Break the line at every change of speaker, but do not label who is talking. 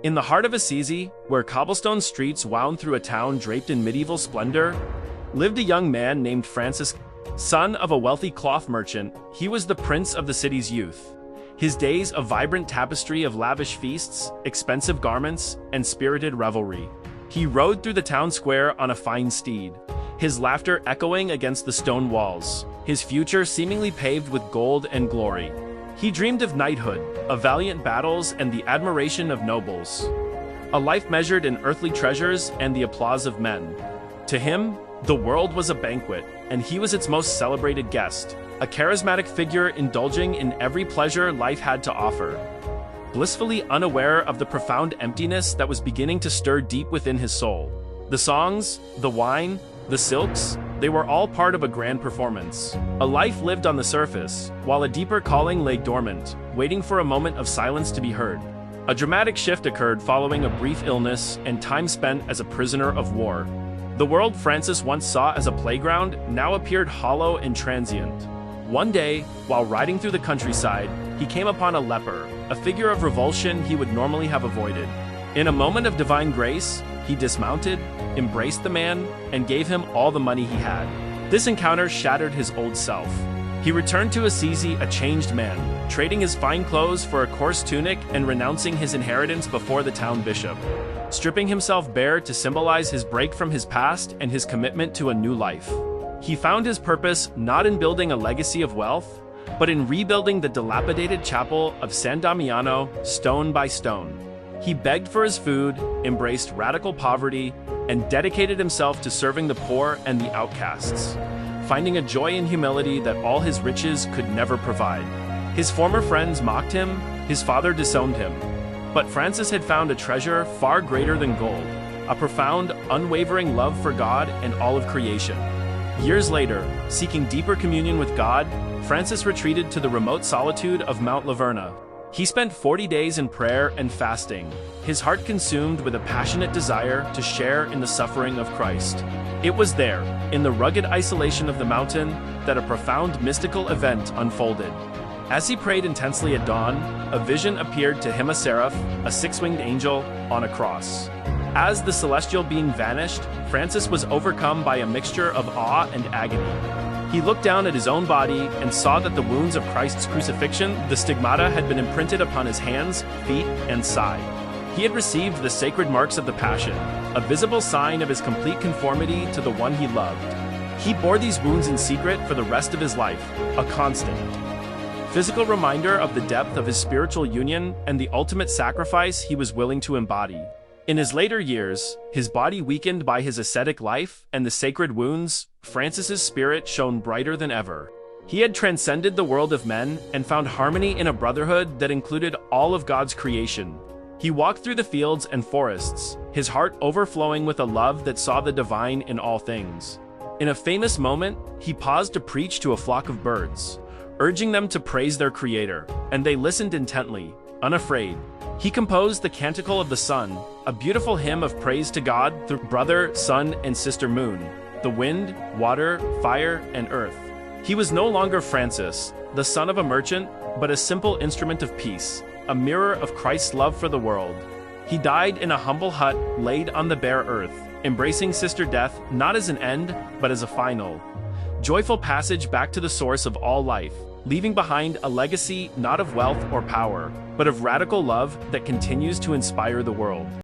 In the heart of Assisi, where cobblestone streets wound through a town draped in medieval splendor, lived a young man named Francis. Son of a wealthy cloth merchant, he was the prince of the city's youth. His days a vibrant tapestry of lavish feasts, expensive garments, and spirited revelry. He rode through the town square on a fine steed, his laughter echoing against the stone walls, his future seemingly paved with gold and glory. He dreamed of knighthood, of valiant battles and the admiration of nobles. A life measured in earthly treasures and the applause of men. To him, the world was a banquet, and he was its most celebrated guest, a charismatic figure indulging in every pleasure life had to offer. Blissfully unaware of the profound emptiness that was beginning to stir deep within his soul. The songs, the wine, the silks, they were all part of a grand performance. A life lived on the surface, while a deeper calling lay dormant, waiting for a moment of silence to be heard. A dramatic shift occurred following a brief illness and time spent as a prisoner of war. The world Francis once saw as a playground now appeared hollow and transient. One day, while riding through the countryside, he came upon a leper, a figure of revulsion he would normally have avoided. In a moment of divine grace, he dismounted, embraced the man, and gave him all the money he had. This encounter shattered his old self. He returned to Assisi a changed man, trading his fine clothes for a coarse tunic and renouncing his inheritance before the town bishop. Stripping himself bare to symbolize his break from his past and his commitment to a new life. He found his purpose not in building a legacy of wealth, but in rebuilding the dilapidated chapel of San Damiano stone by stone. He begged for his food, embraced radical poverty, and dedicated himself to serving the poor and the outcasts, finding a joy in humility that all his riches could never provide. His former friends mocked him, his father disowned him, but Francis had found a treasure far greater than gold, a profound, unwavering love for God and all of creation. Years later, seeking deeper communion with God, Francis retreated to the remote solitude of Mount Laverna. He spent 40 days in prayer and fasting, his heart consumed with a passionate desire to share in the suffering of Christ. It was there, in the rugged isolation of the mountain, that a profound mystical event unfolded. As he prayed intensely at dawn, a vision appeared to him, a seraph, a six-winged angel, on a cross. As the celestial being vanished, Francis was overcome by a mixture of awe and agony. He looked down at his own body and saw that the wounds of Christ's crucifixion, the stigmata, had been imprinted upon his hands, feet, and side. He had received the sacred marks of the Passion, a visible sign of his complete conformity to the one he loved. He bore these wounds in secret for the rest of his life, a constant physical reminder of the depth of his spiritual union and the ultimate sacrifice he was willing to embody. In his later years, his body weakened by his ascetic life and the sacred wounds, Francis's spirit shone brighter than ever. He had transcended the world of men and found harmony in a brotherhood that included all of God's creation. He walked through the fields and forests, his heart overflowing with a love that saw the divine in all things. In a famous moment, he paused to preach to a flock of birds, urging them to praise their Creator, and they listened intently, unafraid. He composed the Canticle of the Sun, a beautiful hymn of praise to God through brother, sun, and sister moon, the wind, water, fire, and earth. He was no longer Francis, the son of a merchant, but a simple instrument of peace, a mirror of Christ's love for the world. He died in a humble hut laid on the bare earth, embracing Sister Death not as an end, but as a final, joyful passage back to the source of all life, leaving behind a legacy not of wealth or power, but of radical love that continues to inspire the world.